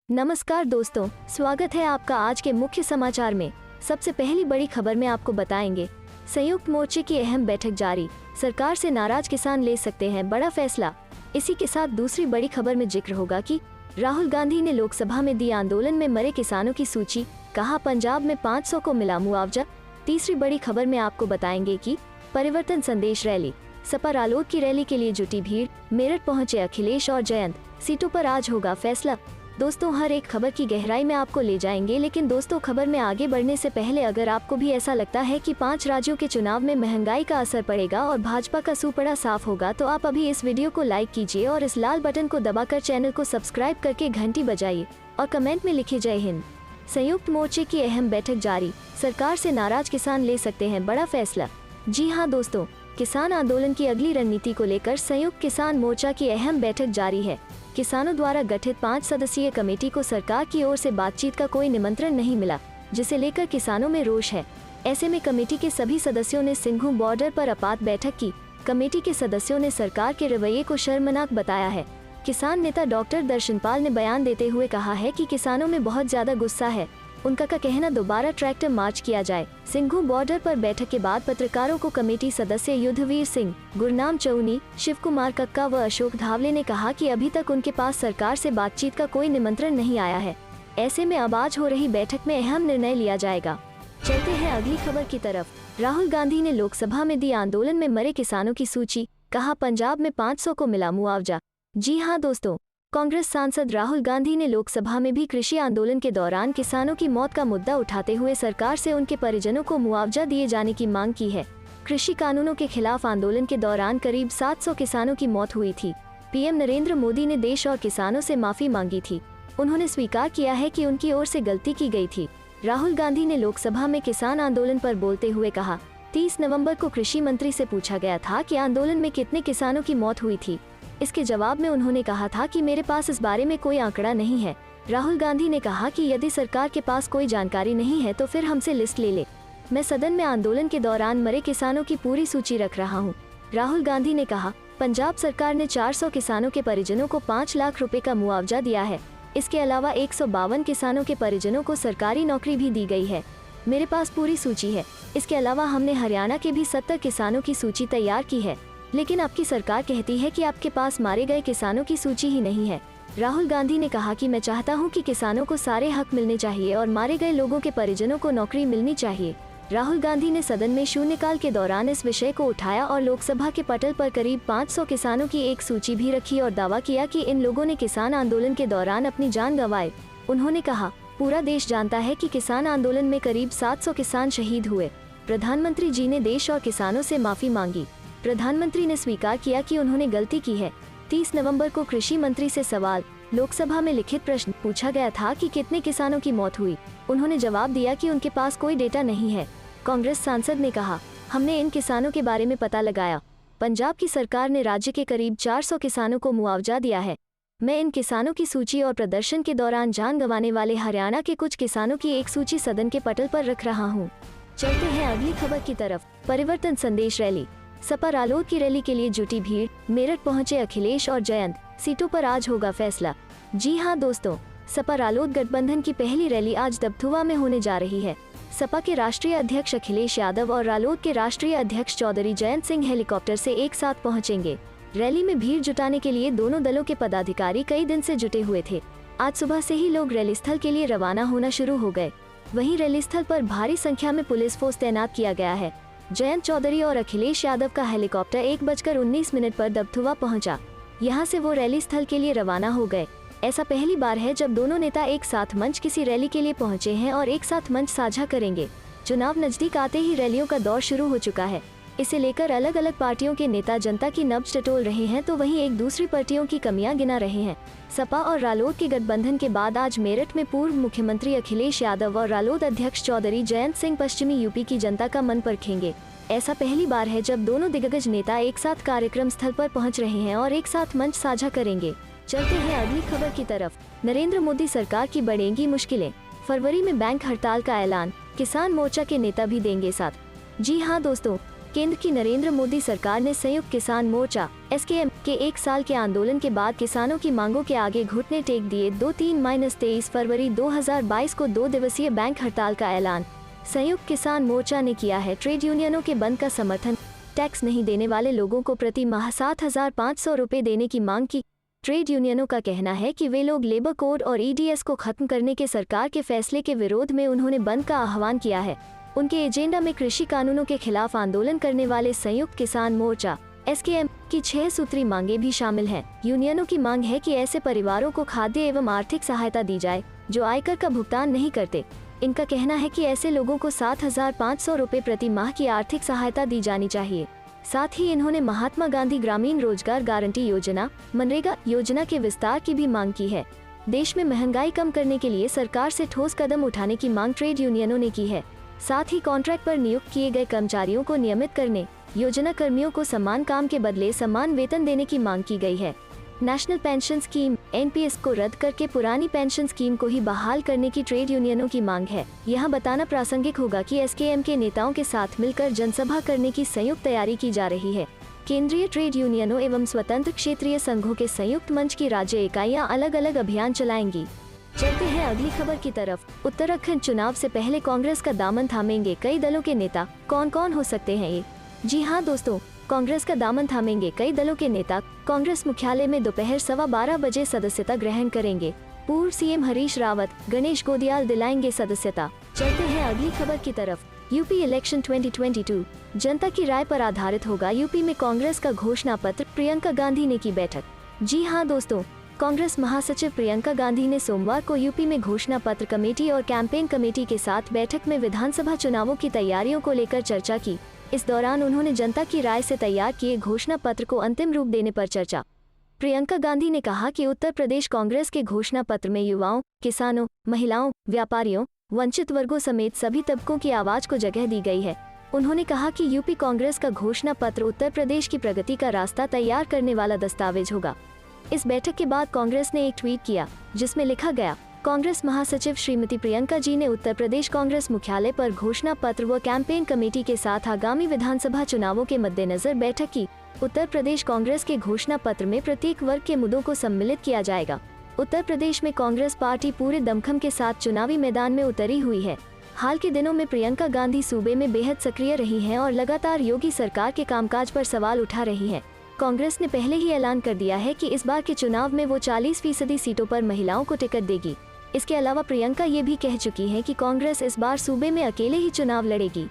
नमस्कार दोस्तों, स्वागत है आपका आज के मुख्य समाचार में। सबसे पहली बड़ी खबर में आपको बताएंगे, संयुक्त मोर्चे की अहम बैठक जारी, सरकार से नाराज किसान ले सकते हैं बड़ा फैसला। इसी के साथ दूसरी बड़ी खबर में जिक्र होगा कि राहुल गांधी ने लोकसभा में दी आंदोलन में मरे किसानों की सूची, कहा पंजाब में 500 को मिला मुआवजा। तीसरी बड़ी खबर में आपको बताएंगे कि परिवर्तन संदेश रैली, सपा रालोद की रैली के लिए जुटी भीड़, मेरठ पहुंचे अखिलेश और जयंत, सीटों पर आज होगा फैसला। दोस्तों, हर एक खबर की गहराई में आपको ले जाएंगे, लेकिन दोस्तों खबर में आगे बढ़ने से पहले अगर आपको भी ऐसा लगता है कि 5 राज्यों के चुनाव में महंगाई का असर पड़ेगा और भाजपा का सुपड़ा साफ होगा, तो आप अभी इस वीडियो को लाइक कीजिए और इस लाल बटन को दबाकर चैनल को सब्सक्राइब करके घंटी बजाइए और कमेंट में लिखिए जय हिंद। संयुक्त मोर्चे की अहम बैठक जारी, सरकार से नाराज किसान ले सकते हैं बड़ा फैसला। जी हाँ दोस्तों, किसान आंदोलन की अगली रणनीति को लेकर संयुक्त किसान मोर्चा की अहम बैठक जारी है। किसानों द्वारा गठित 5 सदस्यीय कमेटी को सरकार की ओर से बातचीत का कोई निमंत्रण नहीं मिला, जिसे लेकर किसानों में रोष है। ऐसे में कमेटी के सभी सदस्यों ने सिंघू बॉर्डर पर आपात बैठक की। कमेटी के सदस्यों ने सरकार के रवैये को शर्मनाक बताया है। किसान नेता डॉक्टर दर्शनपाल ने बयान देते हुए कहा है कि किसानों में बहुत ज्यादा गुस्सा है। उनका कहना दोबारा ट्रैक्टर मार्च किया जाए। सिंघू बॉर्डर पर बैठक के बाद पत्रकारों को कमेटी सदस्य युद्धवीर सिंह, गुरनाम चौनी, शिव कुमार कक्का व अशोक धावले ने कहा कि अभी तक उनके पास सरकार से बातचीत का कोई निमंत्रण नहीं आया है। ऐसे में अब आज हो रही बैठक में अहम निर्णय लिया जाएगा। चलते हैं अगली खबर की तरफ। राहुल गांधी ने लोकसभा में दी आंदोलन में मरे किसानों की सूची, कहा पंजाब में 500 को मिला मुआवजा। जी हाँ दोस्तों, कांग्रेस सांसद राहुल गांधी ने लोकसभा में भी कृषि आंदोलन के दौरान किसानों की मौत का मुद्दा उठाते हुए सरकार से उनके परिजनों को मुआवजा दिए जाने की मांग की है। कृषि कानूनों के खिलाफ आंदोलन के दौरान करीब 700 किसानों की मौत हुई थी। पीएम नरेंद्र मोदी ने देश और किसानों से माफी मांगी थी। उन्होंने स्वीकार किया है कि उनकी ओर से गलती की गई थी। राहुल गांधी ने लोकसभा में किसान आंदोलन पर बोलते हुए कहा, 30 नवम्बर को कृषि मंत्री से पूछा गया था कि आंदोलन में कितने किसानों की मौत हुई थी। इसके जवाब में उन्होंने कहा था कि मेरे पास इस बारे में कोई आंकड़ा नहीं है। राहुल गांधी ने कहा कि यदि सरकार के पास कोई जानकारी नहीं है तो फिर हमसे लिस्ट ले ले। मैं सदन में आंदोलन के दौरान मरे किसानों की पूरी सूची रख रहा हूं। राहुल गांधी ने कहा, पंजाब सरकार ने 400 किसानों के परिजनों को 5 लाख रुपए का मुआवजा दिया है। इसके अलावा 152 किसानों के परिजनों को सरकारी नौकरी भी दी गई है। मेरे पास पूरी सूची है। इसके अलावा हमने हरियाणा के भी 70 किसानों की सूची तैयार की है, लेकिन आपकी सरकार कहती है कि आपके पास मारे गए किसानों की सूची ही नहीं है। राहुल गांधी ने कहा कि मैं चाहता हूं कि किसानों को सारे हक मिलने चाहिए और मारे गए लोगों के परिजनों को नौकरी मिलनी चाहिए। राहुल गांधी ने सदन में शून्यकाल के दौरान इस विषय को उठाया और लोकसभा के पटल पर करीब 500 किसानों की एक सूची भी रखी और दावा किया कि इन लोगों ने किसान आंदोलन के दौरान अपनी जान गंवाई। उन्होंने कहा, पूरा देश जानता है कि किसान आंदोलन में करीब 700 किसान शहीद हुए। प्रधानमंत्री जी ने देश और किसानों से माफी मांगी। प्रधानमंत्री ने स्वीकार किया कि उन्होंने गलती की है। 30 नवंबर को कृषि मंत्री से सवाल, लोकसभा में लिखित प्रश्न पूछा गया था कि कितने किसानों की मौत हुई। उन्होंने जवाब दिया कि उनके पास कोई डेटा नहीं है। कांग्रेस सांसद ने कहा, हमने इन किसानों के बारे में पता लगाया। पंजाब की सरकार ने राज्य के करीब 400 किसानों को मुआवजा दिया है। मैं इन किसानों की सूची और प्रदर्शन के दौरान जान गंवाने वाले हरियाणा के कुछ किसानों की एक सूची सदन के पटल पर रख रहा हूँ। चलते हैं अगली खबर की तरफ। परिवर्तन संदेश रैली, सपा रालोद की रैली के लिए जुटी भीड़, मेरठ पहुंचे अखिलेश और जयंत, सीटों पर आज होगा फैसला। जी हां दोस्तों, सपा रालोद गठबंधन की पहली रैली आज दबथुआ में होने जा रही है। सपा के राष्ट्रीय अध्यक्ष अखिलेश यादव और रालोद के राष्ट्रीय अध्यक्ष चौधरी जयंत सिंह हेलीकॉप्टर से एक साथ पहुंचेंगे। रैली में भीड़ जुटाने के लिए दोनों दलों के पदाधिकारी कई दिन से जुटे हुए थे। आज सुबह से ही लोग रैली स्थल के लिए रवाना होना शुरू हो गए। वहीं रैली स्थल पर भारी संख्या में पुलिस फोर्स तैनात किया गया है। जयंत चौधरी और अखिलेश यादव का हेलीकॉप्टर 1:19 पर दबथुआ पहुंचा। यहां से वो रैली स्थल के लिए रवाना हो गए। ऐसा पहली बार है जब दोनों नेता एक साथ मंच किसी रैली के लिए पहुंचे हैं और एक साथ मंच साझा करेंगे। चुनाव नजदीक आते ही रैलियों का दौर शुरू हो चुका है। इसे लेकर अलग अलग पार्टियों के नेता जनता की नब्ज टटोल रहे हैं, तो वहीं एक दूसरी पार्टियों की कमियां गिना रहे हैं। सपा और रालोद के गठबंधन के बाद आज मेरठ में पूर्व मुख्यमंत्री अखिलेश यादव और रालोद अध्यक्ष चौधरी जयंत सिंह पश्चिमी यूपी की जनता का मन परखेंगे। ऐसा पहली बार है जब दोनों दिग्गज नेता एक साथ कार्यक्रम स्थल पर पहुंच रहे हैं और एक साथ मंच साझा करेंगे। चलते हैं अगली खबर की तरफ। नरेंद्र मोदी सरकार की बढ़ेंगी मुश्किलें, फरवरी में बैंक हड़ताल का ऐलान, किसान मोर्चा के नेता भी देंगे साथ। जी हां दोस्तों, केंद्र की नरेंद्र मोदी सरकार ने संयुक्त किसान मोर्चा (SKM) के 1 साल के आंदोलन के बाद किसानों की मांगों के आगे घुटने टेक दिए। 23 फरवरी 2022 को 2 दिवसीय बैंक हड़ताल का ऐलान संयुक्त किसान मोर्चा ने किया है। ट्रेड यूनियनों के बंद का समर्थन, टैक्स नहीं देने वाले लोगों को प्रति माह 7,500 रुपये देने की मांग की। ट्रेड यूनियनों का कहना है कि वे लोग लेबर कोड और EDS को खत्म करने के सरकार के फैसले के विरोध में उन्होंने बंद का आह्वान किया है। उनके एजेंडा में कृषि कानूनों के खिलाफ आंदोलन करने वाले संयुक्त किसान मोर्चा (SKM) की 6 सूत्री मांगे भी शामिल हैं। यूनियनों की मांग है कि ऐसे परिवारों को खाद्य एवं आर्थिक सहायता दी जाए जो आयकर का भुगतान नहीं करते। इनका कहना है कि ऐसे लोगों को 7,500 रुपये प्रति माह की आर्थिक सहायता दी जानी चाहिए। साथ ही इन्होंने महात्मा गांधी ग्रामीण रोजगार गारंटी योजना (मनरेगा) योजना के विस्तार की भी मांग की है। देश में महंगाई कम करने के लिए सरकार से ठोस कदम उठाने की मांग ट्रेड यूनियनों ने की है। साथ ही कॉन्ट्रैक्ट पर नियुक्त किए गए कर्मचारियों को नियमित करने, योजना कर्मियों को समान काम के बदले समान वेतन देने की मांग की गई है। नेशनल पेंशन स्कीम (NPS) को रद्द करके पुरानी पेंशन स्कीम को ही बहाल करने की ट्रेड यूनियनों की मांग है। यहाँ बताना प्रासंगिक होगा कि SKM के नेताओं के साथ मिलकर जनसभा करने की संयुक्त तैयारी की जा रही है। केंद्रीय ट्रेड यूनियनों एवं स्वतंत्र क्षेत्रीय संघों के संयुक्त मंच की राज्य इकाइयाँ अलग अलग अभियान चलाएंगी। चलते हैं अगली खबर की तरफ। उत्तराखंड चुनाव से पहले कांग्रेस का दामन थामेंगे कई दलों के नेता, कौन कौन हो सकते हैं ये? जी हाँ दोस्तों, कांग्रेस का दामन थामेंगे कई दलों के नेता। कांग्रेस मुख्यालय में दोपहर 12:15 बजे सदस्यता ग्रहण करेंगे। पूर्व CM हरीश रावत, गणेश गोदियाल दिलाएंगे सदस्यता। चलते हैं अगली खबर की तरफ। यूपी इलेक्शन 2022 जनता की राय पर आधारित होगा। यूपी में कांग्रेस का घोषणा पत्र, प्रियंका गांधी ने की बैठक। जी हाँ दोस्तों, कांग्रेस महासचिव प्रियंका गांधी ने सोमवार को यूपी में घोषणा पत्र कमेटी और कैंपेन कमेटी के साथ बैठक में विधानसभा चुनावों की तैयारियों को लेकर चर्चा की। इस दौरान उन्होंने जनता की राय से तैयार किए घोषणा पत्र को अंतिम रूप देने पर चर्चा। प्रियंका गांधी ने कहा कि उत्तर प्रदेश कांग्रेस के घोषणा पत्र में युवाओं, किसानों, महिलाओं, व्यापारियों, वंचित वर्गों समेत सभी तबकों की आवाज को जगह दी गई है। उन्होंने कहा कि यूपी कांग्रेस का घोषणा पत्र उत्तर प्रदेश की प्रगति का रास्ता तैयार करने वाला दस्तावेज होगा। इस बैठक के बाद कांग्रेस ने एक ट्वीट किया जिसमें लिखा गया, कांग्रेस महासचिव श्रीमती प्रियंका जी ने उत्तर प्रदेश कांग्रेस मुख्यालय पर घोषणा पत्र व कैंपेन कमेटी के साथ आगामी विधानसभा चुनावों के मद्देनजर बैठक की। उत्तर प्रदेश कांग्रेस के घोषणा पत्र में प्रत्येक वर्ग के मुद्दों को सम्मिलित किया जाएगा। उत्तर प्रदेश में कांग्रेस पार्टी पूरे दमखम के साथ चुनावी मैदान में उतरी हुई है। हाल के दिनों में प्रियंका गांधी सूबे में बेहद सक्रिय रही हैं और लगातार योगी सरकार के कामकाज पर सवाल उठा रही हैं। कांग्रेस ने पहले ही ऐलान कर दिया है कि इस बार के चुनाव में वो 40% सीटों पर महिलाओं को टिकट देगी। इसके अलावा प्रियंका ये भी कह चुकी हैं कि कांग्रेस इस बार सूबे में अकेले ही चुनाव लड़ेगी।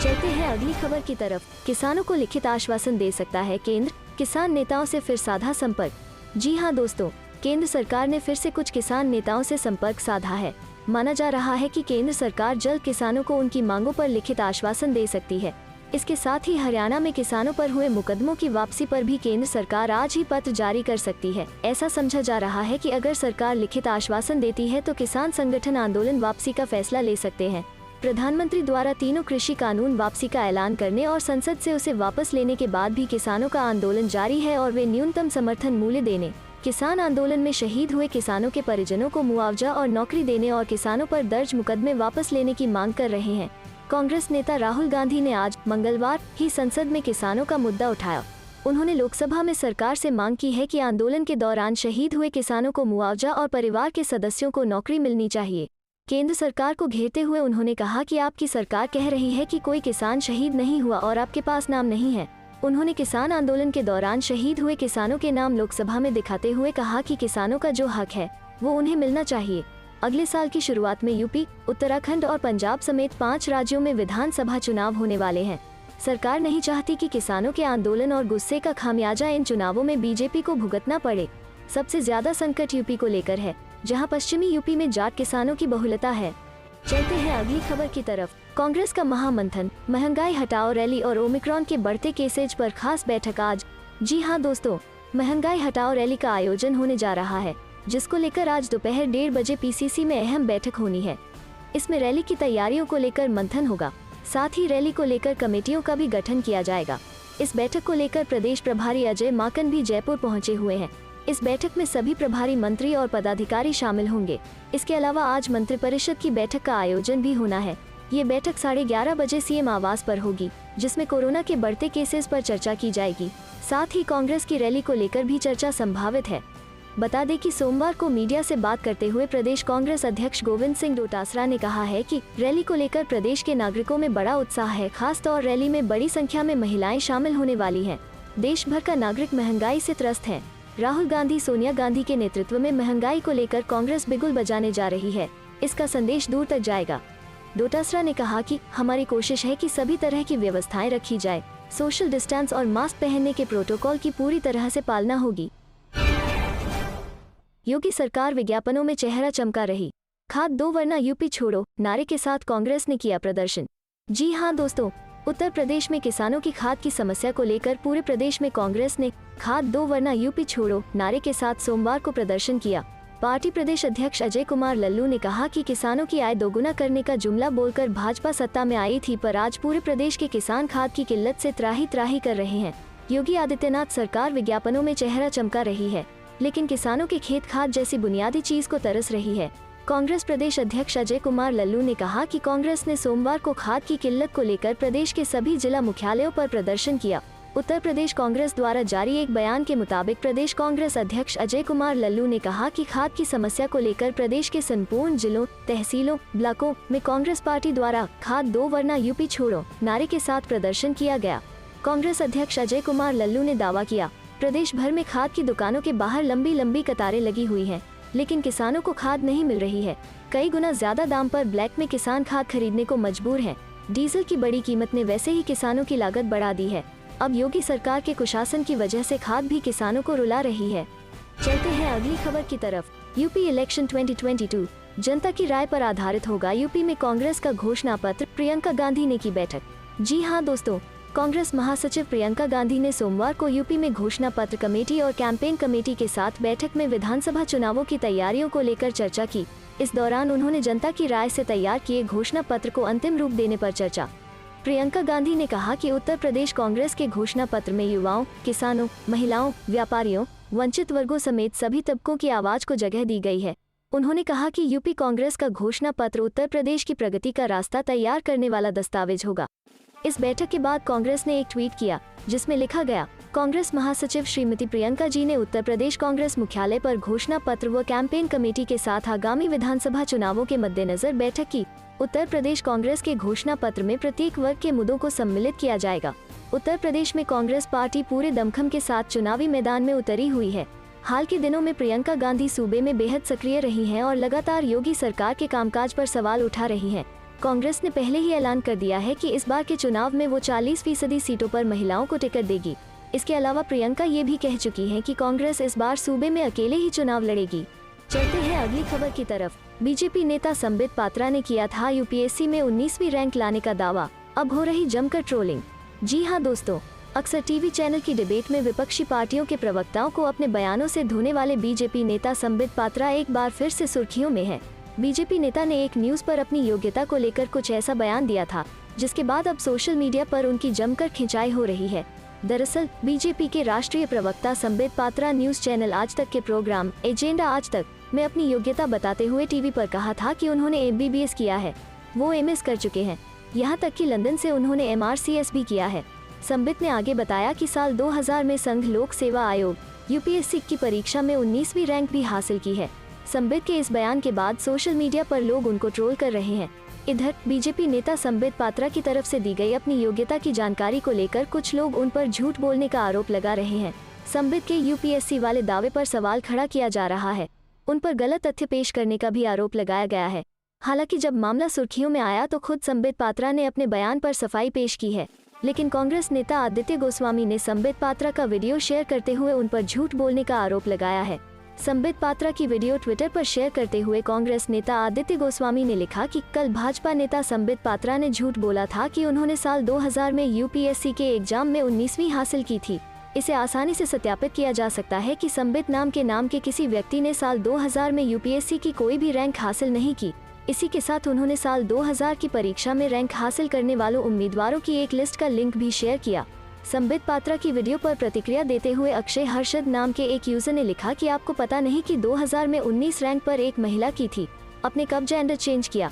चलते हैं अगली खबर की तरफ। किसानों को लिखित आश्वासन दे सकता है केंद्र, किसान नेताओं से फिर साधा संपर्क। जी हाँ दोस्तों, केंद्र सरकार ने फिर से कुछ किसान नेताओं से संपर्क साधा है। माना जा रहा है कि केंद्र सरकार जल्द किसानों को उनकी मांगों पर लिखित आश्वासन दे सकती है। इसके साथ ही हरियाणा में किसानों पर हुए मुकदमों की वापसी पर भी केंद्र सरकार आज ही पत्र जारी कर सकती है। ऐसा समझा जा रहा है कि अगर सरकार लिखित आश्वासन देती है तो किसान संगठन आंदोलन वापसी का फैसला ले सकते हैं। प्रधानमंत्री द्वारा तीनों कृषि कानून वापसी का ऐलान करने और संसद से उसे वापस लेने के बाद भी किसानों का आंदोलन जारी है और वे न्यूनतम समर्थन मूल्य देने, किसान आंदोलन में शहीद हुए किसानों के परिजनों को मुआवजा और नौकरी देने और किसानों पर दर्ज मुकदमे वापस लेने की मांग कर रहे हैं। कांग्रेस नेता राहुल गांधी ने आज मंगलवार ही संसद में किसानों का मुद्दा उठाया। उन्होंने लोकसभा में सरकार से मांग की है कि आंदोलन के दौरान शहीद हुए किसानों को मुआवजा और परिवार के सदस्यों को नौकरी मिलनी चाहिए। केंद्र सरकार को घेरते हुए उन्होंने कहा कि आपकी सरकार कह रही है कि कोई किसान शहीद नहीं हुआ और आपके पास नाम नहीं है। उन्होंने किसान आंदोलन के दौरान शहीद हुए किसानों के नाम लोकसभा में दिखाते हुए कहा कि किसानों का जो हक है वो उन्हें मिलना चाहिए। अगले साल की शुरुआत में यूपी, उत्तराखंड और पंजाब समेत 5 राज्यों में विधानसभा चुनाव होने वाले हैं। सरकार नहीं चाहती कि किसानों के आंदोलन और गुस्से का खामियाजा इन चुनावों में बीजेपी को भुगतना पड़े। सबसे ज्यादा संकट यूपी को लेकर है, जहां पश्चिमी यूपी में जाट किसानों की बहुलता है। चलते हैं अगली खबर की तरफ। कांग्रेस का महामंथन, महंगाई हटाओ रैली और ओमिक्रॉन के बढ़ते केसेज पर खास बैठक आज। जी हाँ दोस्तों, महंगाई हटाओ रैली का आयोजन होने जा रहा है, जिसको लेकर आज दोपहर 1:30 बजे PCC में अहम बैठक होनी है। इसमें रैली की तैयारियों को लेकर मंथन होगा। साथ ही रैली को लेकर कमेटियों का भी गठन किया जाएगा। इस बैठक को लेकर प्रदेश प्रभारी अजय माकन भी जयपुर पहुंचे हुए हैं। इस बैठक में सभी प्रभारी मंत्री और पदाधिकारी शामिल होंगे। इसके अलावा आज मंत्रिपरिषद की बैठक का आयोजन भी होना है। ये बैठक 11:30 बजे सीएम आवास पर होगी, जिसमें कोरोना के बढ़ते केसेस पर चर्चा की जाएगी। साथ ही कांग्रेस की रैली को लेकर भी चर्चा संभावित है। बता दें कि सोमवार को मीडिया से बात करते हुए प्रदेश कांग्रेस अध्यक्ष गोविंद सिंह डोटासरा ने कहा है कि रैली को लेकर प्रदेश के नागरिकों में बड़ा उत्साह है। खास तौर रैली में बड़ी संख्या में महिलाएं शामिल होने वाली हैं। देश भर का नागरिक महंगाई से त्रस्त है। राहुल गांधी, सोनिया गांधी के नेतृत्व में महंगाई को लेकर कांग्रेस बिगुल बजाने जा रही है। इसका संदेश दूर तक जाएगा। डोटासरा ने कहा कि हमारी कोशिश है कि सभी तरह की व्यवस्थाएं रखी जाए। सोशल डिस्टेंस और मास्क पहनने के प्रोटोकॉल की पूरी तरह से पालना होगी। योगी सरकार विज्ञापनों में चेहरा चमका रही। खाद दो वरना यूपी छोड़ो नारे के साथ कांग्रेस ने किया प्रदर्शन। जी हां दोस्तों, उत्तर प्रदेश में किसानों की खाद की समस्या को लेकर पूरे प्रदेश में कांग्रेस ने खाद दो वरना यूपी छोड़ो नारे के साथ सोमवार को प्रदर्शन किया। पार्टी प्रदेश अध्यक्ष अजय कुमार लल्लू ने कहा कि किसानों की आय दोगुना करने का जुमला बोलकर भाजपा सत्ता में आई थी, पर आज पूरे प्रदेश के किसान खाद की किल्लत से त्राही त्राही कर रहे हैं। योगी आदित्यनाथ सरकार विज्ञापनों में चेहरा चमका रही है, लेकिन किसानों के खेत खाद जैसी बुनियादी चीज को तरस रही है। कांग्रेस प्रदेश अध्यक्ष अजय कुमार लल्लू ने कहा कि कांग्रेस ने सोमवार को खाद की किल्लत को लेकर प्रदेश के सभी जिला मुख्यालयों पर प्रदर्शन किया। उत्तर प्रदेश कांग्रेस द्वारा जारी एक बयान के मुताबिक प्रदेश कांग्रेस अध्यक्ष अजय कुमार लल्लू ने कहा कि खाद की समस्या को लेकर प्रदेश के संपूर्ण जिलों, तहसीलों, ब्लॉकों में कांग्रेस पार्टी द्वारा खाद दो वरना यूपी छोड़ो नारे के साथ प्रदर्शन किया गया। कांग्रेस अध्यक्ष अजय कुमार लल्लू ने दावा किया, प्रदेश भर में खाद की दुकानों के बाहर लंबी लंबी कतारें लगी हुई हैं, लेकिन किसानों को खाद नहीं मिल रही है। कई गुना ज्यादा दाम पर ब्लैक में किसान खाद खरीदने को मजबूर हैं। डीजल की बड़ी कीमत ने वैसे ही किसानों की लागत बढ़ा दी है। अब योगी सरकार के कुशासन की वजह से खाद भी किसानों को रुला रही है। चलते हैं अगली खबर की तरफ। यूपी इलेक्शन 2022 जनता की राय पर आधारित होगा। यूपी में कांग्रेस का घोषणा पत्र, प्रियंका गांधी ने की बैठक। जी हां दोस्तों, कांग्रेस महासचिव प्रियंका गांधी ने सोमवार को यूपी में घोषणा पत्र कमेटी और कैंपेन कमेटी के साथ बैठक में विधानसभा चुनावों की तैयारियों को लेकर चर्चा की। इस दौरान उन्होंने जनता की राय से तैयार किए घोषणा पत्र को अंतिम रूप देने पर चर्चा। प्रियंका गांधी ने कहा कि उत्तर प्रदेश कांग्रेस के घोषणा पत्र में युवाओं, किसानों, महिलाओं, व्यापारियों, वंचित वर्गों समेत सभी तबकों की आवाज को जगह दी गई है। उन्होंने कहा कि यूपी कांग्रेस का घोषणा पत्र उत्तर प्रदेश की प्रगति का रास्ता तैयार करने वाला दस्तावेज होगा। इस बैठक के बाद कांग्रेस ने एक ट्वीट किया, जिसमें लिखा गया, कांग्रेस महासचिव श्रीमती प्रियंका जी ने उत्तर प्रदेश कांग्रेस मुख्यालय पर घोषणा पत्र व कैंपेन कमेटी के साथ आगामी विधानसभा चुनावों के मद्देनजर बैठक की। उत्तर प्रदेश कांग्रेस के घोषणा पत्र में प्रत्येक वर्ग के मुद्दों को सम्मिलित किया जाएगा। उत्तर प्रदेश में कांग्रेस पार्टी पूरे दमखम के साथ चुनावी मैदान में उतरी हुई है। हाल के दिनों में प्रियंका गांधी सूबे में बेहद सक्रिय रही हैं और लगातार योगी सरकार के कामकाज पर सवाल उठा रही हैं। कांग्रेस ने पहले ही ऐलान कर दिया है कि इस बार के चुनाव में वो 40% सीटों पर महिलाओं को टिकट देगी। इसके अलावा प्रियंका ये भी कह चुकी हैं कि कांग्रेस इस बार सूबे में अकेले ही चुनाव लड़ेगी। चलते हैं अगली खबर की तरफ। बीजेपी नेता संबित पात्रा ने किया था यूपीएससी में 19वीं रैंक लाने का दावा, अब हो रही जमकर ट्रोलिंग। जी हां दोस्तों, अक्सर टीवी चैनल की डिबेट में विपक्षी पार्टियों के प्रवक्ताओं को अपने बयानों से धोने वाले बीजेपी नेता संबित पात्रा एक बार फिर से सुर्खियों में है। बीजेपी नेता ने एक न्यूज पर अपनी योग्यता को लेकर कुछ ऐसा बयान दिया था, जिसके बाद अब सोशल मीडिया पर उनकी जमकर खिंचाई हो रही है। दरअसल बीजेपी के राष्ट्रीय प्रवक्ता संबित पात्रा न्यूज चैनल आज तक के प्रोग्राम एजेंडा आज तक में अपनी योग्यता बताते हुए टीवी पर कहा था कि उन्होंने एमबीबीएस किया है, वो एमएस कर चुके हैं, यहाँ तक कि लंदन से उन्होंने एमआरसीएस भी किया है। संबित ने आगे बताया कि साल 2000 में संघ लोक सेवा आयोग यूपीएससी की परीक्षा में 19वीं रैंक भी हासिल की है। संबित के इस बयान के बाद सोशल मीडिया पर लोग उनको ट्रोल कर रहे हैं। इधर बीजेपी नेता संबित पात्रा की तरफ से दी गई अपनी योग्यता की जानकारी को लेकर कुछ लोग उन पर झूठ बोलने का आरोप लगा रहे हैं। संबित के यूपीएससी वाले दावे पर सवाल खड़ा किया जा रहा है। उन पर गलत तथ्य पेश करने का भी आरोप लगाया गया है। हालांकि जब मामला सुर्खियों में आया तो खुद संबित पात्रा ने अपने बयान पर सफाई पेश की है, लेकिन कांग्रेस नेता आदित्य गोस्वामी ने संबित पात्रा का वीडियो शेयर करते हुए उन पर झूठ बोलने का आरोप लगाया है। संबित पात्रा की वीडियो ट्विटर पर शेयर करते हुए कांग्रेस नेता आदित्य गोस्वामी ने लिखा कि कल भाजपा नेता संबित पात्रा ने झूठ बोला था कि उन्होंने साल 2000 में यूपीएससी के एग्जाम में 19वीं हासिल की थी। इसे आसानी से सत्यापित किया जा सकता है कि संबित नाम के किसी व्यक्ति ने साल 2000 में यूपीएससी की कोई भी रैंक हासिल नहीं की। इसी के साथ उन्होंने साल 2000 की परीक्षा में रैंक हासिल करने वालों उम्मीदवारों की एक लिस्ट का लिंक भी शेयर किया। संबित पात्रा की वीडियो पर प्रतिक्रिया देते हुए अक्षय हर्षद नाम के एक यूजर ने लिखा कि आपको पता नहीं कि 2000 में 19 रैंक पर एक महिला की थी, अपने कब जेंडर चेंज किया।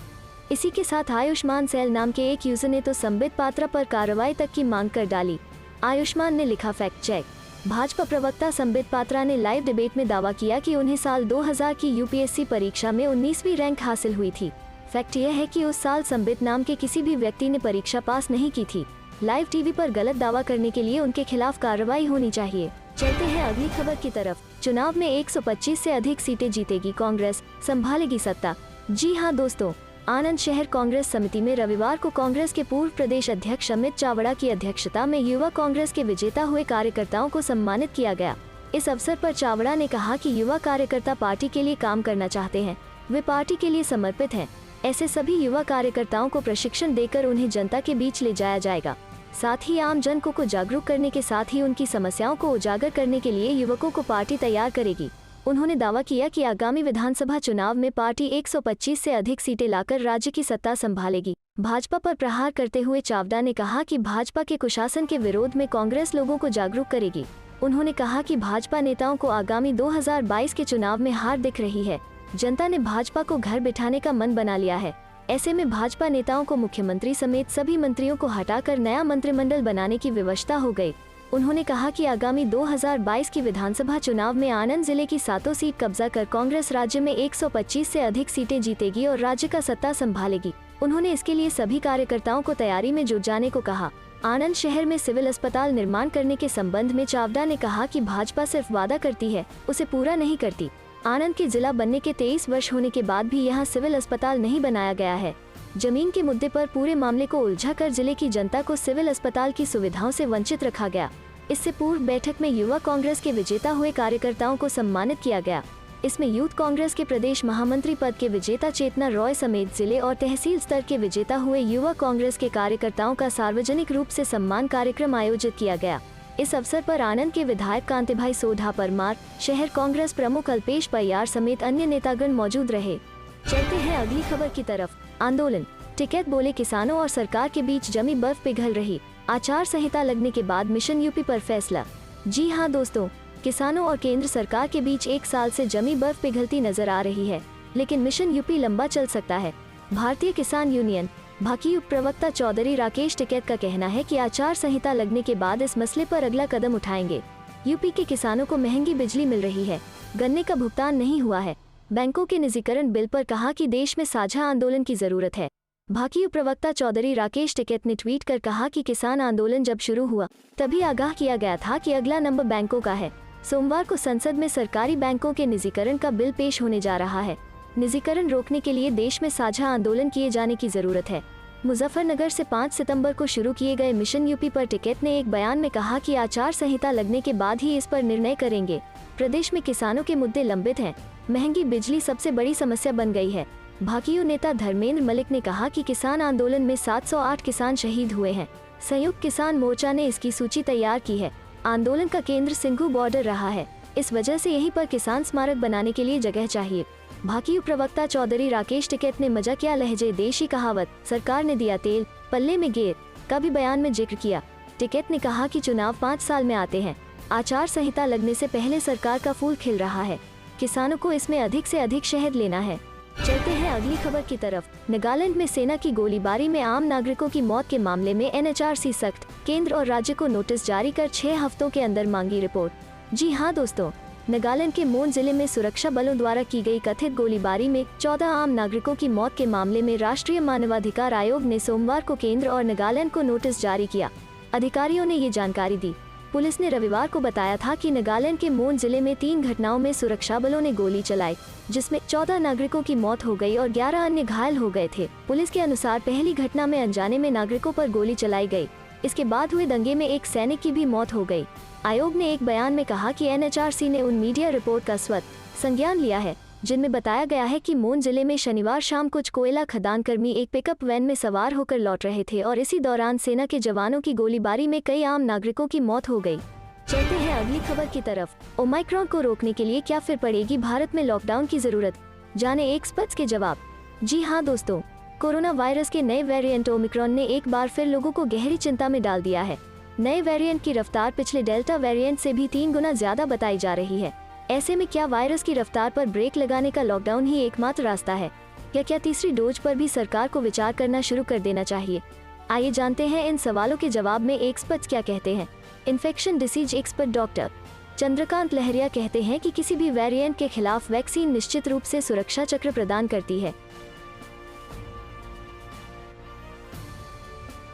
इसी के साथ आयुष्मान सेल नाम के एक यूजर ने तो संबित पात्रा पर कार्रवाई तक की मांग कर डाली। आयुष्मान ने लिखा फैक्ट चेक। भाजपा प्रवक्ता संबित पात्रा ने लाइव डिबेट में दावा किया कि उन्हें साल 2000 की यूपीएससी परीक्षा में 19वीं रैंक हासिल हुई थी। फैक्ट यह है कि उस साल संबित नाम के किसी भी व्यक्ति ने परीक्षा पास नहीं की थी। लाइव टीवी पर गलत दावा करने के लिए उनके खिलाफ कार्रवाई होनी चाहिए। चलते हैं अगली खबर की तरफ। चुनाव में 125 से अधिक सीटें जीतेगी कांग्रेस, संभालेगी सत्ता। जी हां दोस्तों, आनंद शहर कांग्रेस समिति में रविवार को कांग्रेस के पूर्व प्रदेश अध्यक्ष अमित चावड़ा की अध्यक्षता में युवा कांग्रेस के विजेता हुए कार्यकर्ताओं को सम्मानित किया गया। इस अवसर पर चावड़ा ने कहा कि युवा कार्यकर्ता पार्टी के लिए काम करना चाहते हैं, वे पार्टी के लिए समर्पित हैं। ऐसे सभी युवा कार्यकर्ताओं को प्रशिक्षण देकर उन्हें जनता के बीच ले जाया जाएगा। साथ ही आम जन को जागरूक करने के साथ ही उनकी समस्याओं को उजागर करने के लिए युवकों को पार्टी तैयार करेगी। उन्होंने दावा किया कि आगामी विधानसभा चुनाव में पार्टी 125 से अधिक सीटें लाकर राज्य की सत्ता संभालेगी। भाजपा पर प्रहार करते हुए चावड़ा ने कहा कि भाजपा के कुशासन के विरोध में कांग्रेस लोगों को जागरूक करेगी। उन्होंने कहा कि भाजपा नेताओं को आगामी 2022 के चुनाव में हार दिख रही है। जनता ने भाजपा को घर बिठाने का मन बना लिया है। ऐसे में भाजपा नेताओं को मुख्यमंत्री समेत सभी मंत्रियों को हटाकर नया मंत्रिमंडल बनाने की व्यवस्था हो गई। उन्होंने कहा कि आगामी 2022 की विधानसभा चुनाव में आनंद जिले की 7 सीट कब्जा कर कांग्रेस राज्य में 125 से अधिक सीटें जीतेगी और राज्य का सत्ता संभालेगी। उन्होंने इसके लिए सभी कार्यकर्ताओं को तैयारी में जुट जाने को कहा। आनंद शहर में सिविल अस्पताल निर्माण करने के संबंध में चावड़ा ने कहा कि भाजपा सिर्फ वादा करती है, उसे पूरा नहीं करती। आनंद के जिला बनने के 23 वर्ष होने के बाद भी यहाँ सिविल अस्पताल नहीं बनाया गया है। जमीन के मुद्दे पर पूरे मामले को उलझाकर जिले की जनता को सिविल अस्पताल की सुविधाओं से वंचित रखा गया। इससे पूर्व बैठक में युवा कांग्रेस के विजेता हुए कार्यकर्ताओं को सम्मानित किया गया। इसमें यूथ कांग्रेस के प्रदेश महामंत्री पद के विजेता चेतना रॉय समेत जिले और तहसील स्तर के विजेता हुए युवा कांग्रेस के कार्यकर्ताओं का सार्वजनिक रूप से सम्मान कार्यक्रम आयोजित किया गया। इस अवसर पर आनंद के विधायक कांतिभाई सोढ़ा परमार, शहर कांग्रेस प्रमुख अल्पेश परियार समेत अन्य नेतागण मौजूद रहे। चलते हैं अगली खबर की तरफ। आंदोलन, टिकैत बोले किसानों और सरकार के बीच जमी बर्फ पिघल रही। आचार संहिता लगने के बाद मिशन यूपी पर फैसला। जी हां दोस्तों, किसानों और केंद्र सरकार के बीच 1 साल से जमी बर्फ पिघलती नजर आ रही है, लेकिन मिशन यूपी लंबा चल सकता है। भारतीय किसान यूनियन भाकी उप प्रवक्ता चौधरी राकेश टिकैत का कहना है कि आचार संहिता लगने के बाद इस मसले पर अगला कदम उठाएंगे। यूपी के किसानों को महंगी बिजली मिल रही है, गन्ने का भुगतान नहीं हुआ है। बैंकों के निजीकरण बिल पर कहा कि देश में साझा आंदोलन की जरूरत है। भाकी उप प्रवक्ता चौधरी राकेश टिकैत ने ट्वीट कर कहा कि किसान आंदोलन जब शुरू हुआ तभी आगाह किया गया था कि अगला नंबर बैंकों का है। सोमवार को संसद में सरकारी बैंकों के निजीकरण का बिल पेश होने जा रहा है। निजीकरण रोकने के लिए देश में साझा आंदोलन किए जाने की जरूरत है। मुजफ्फरनगर से 5 सितंबर को शुरू किए गए मिशन यूपी पर टिकैत ने एक बयान में कहा कि आचार संहिता लगने के बाद ही इस पर निर्णय करेंगे। प्रदेश में किसानों के मुद्दे लंबित हैं। महंगी बिजली सबसे बड़ी समस्या बन गई है। भाकियू नेता धर्मेंद्र मलिक ने कहा कि किसान आंदोलन में 708 किसान शहीद हुए हैं। संयुक्त किसान मोर्चा ने इसकी सूची तैयार की है। आंदोलन का केंद्र सिंघू बॉर्डर रहा है, इस वजह से यहीं पर किसान स्मारक बनाने के लिए जगह चाहिए। भाकियू प्रवक्ता चौधरी राकेश टिकैत ने मजाकिया लहजे देशी कहावत सरकार ने दिया तेल पल्ले में गेर का भी बयान में जिक्र किया। टिकैत ने कहा कि चुनाव 5 साल में आते हैं। आचार संहिता लगने से पहले सरकार का फूल खिल रहा है। किसानों को इसमें अधिक से अधिक शहद लेना है। चलते हैं अगली खबर की तरफ। नागालैंड में सेना की गोलीबारी में आम नागरिकों की मौत के मामले में एनएचआरसी सख्त, केंद्र और राज्य को नोटिस जारी कर 6 हफ्तों के अंदर मांगी रिपोर्ट। जी हां दोस्तों, नागालैंड के मोन जिले में सुरक्षा बलों द्वारा की गई कथित गोलीबारी में 14 आम नागरिकों की मौत के मामले में राष्ट्रीय मानवाधिकार आयोग ने सोमवार को केंद्र और नागालैंड को नोटिस जारी किया। अधिकारियों ने ये जानकारी दी। पुलिस ने रविवार को बताया था कि नागालैंड के मोन जिले में 3 घटनाओं में सुरक्षा बलों ने गोली चलाई, जिसमें 14 नागरिकों की मौत हो गई और 11 अन्य घायल हो गए थे। पुलिस के अनुसार पहली घटना में अनजाने में नागरिकों पर गोली चलाई गई। इसके बाद हुए दंगे में एक सैनिक की भी मौत हो गई। आयोग ने एक बयान में कहा कि एनएचआरसी ने उन मीडिया रिपोर्ट का स्वतः संज्ञान लिया है जिनमें बताया गया है कि मोन जिले में शनिवार शाम कुछ कोयला खदान कर्मी एक पिकअप वैन में सवार होकर लौट रहे थे और इसी दौरान सेना के जवानों की गोलीबारी में कई आम नागरिकों की मौत हो गई। चलते हैं अगली खबर की तरफ। ओमाइक्रॉन को रोकने के लिए क्या फिर पड़ेगी भारत में लॉकडाउन की जरूरत? जाने एक्सपर्ट्स के जवाब। जी हाँ दोस्तों, कोरोना वायरस के नए वेरिएंट ओमिक्रॉन ने एक बार फिर लोगों को गहरी चिंता में डाल दिया है। नए वेरिएंट की रफ्तार पिछले डेल्टा वेरिएंट से भी 3 गुना ज्यादा बताई जा रही है। ऐसे में क्या वायरस की रफ्तार पर ब्रेक लगाने का लॉकडाउन ही एकमात्र रास्ता है? या क्या तीसरी डोज पर भी सरकार को विचार करना शुरू कर देना चाहिए? आइए जानते हैं इन सवालों के जवाब में एक्सपर्ट्स क्या कहते हैं। Infection disease expert doctor Chandrakant Lahariya कहते हैं कि किसी भी वेरिएंट के खिलाफ वैक्सीन निश्चित रूप से सुरक्षा चक्र प्रदान करती है।